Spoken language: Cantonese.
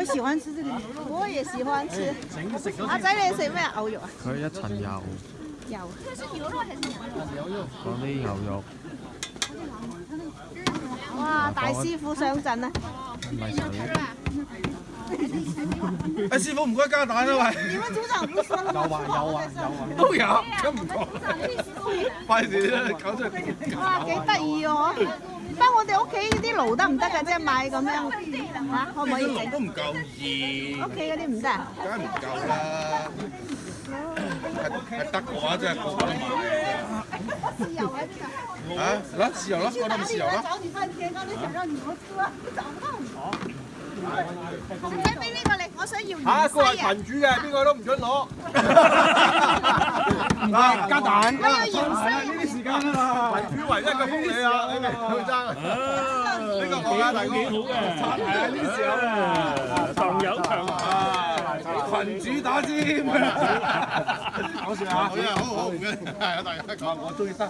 我喜歡吃這個，我也喜歡吃。阿仔你食咩牛肉啊？佢一層油，油。這是牛肉還是牛肉？講啲牛肉。哇！大師傅上陣啊！唔係水。誒師傅唔該加蛋啊喂！你們組長不說了嗎？都有，咁唔講。費事啦，搞出嚟。哇！幾得意喎！返我哋屋企啲爐得唔得㗎？即係買咁樣嚇，可唔可以整？都唔夠熱。屋企嗰啲唔得啊？梗係唔夠啦。係得嘅話，真係個個都買豉油喺邊啊？啊！嗱，豉油啦，我諗豉油啦。找你半天，剛才想讓你們喝，找不到你。姐俾呢個你，我想要芫下一個係茜啊！群主嘅，邊個都唔准攞。啊！加蛋。我要芫茜。呢啲時間啊嘛。群主唯一嘅福利啊！呢個佢爭。呢個我啦，大哥。係啊！呢時候啊，朋友強群主打尖。搞笑啊！好啊，好好唔該，係啊，大家講，我中意得。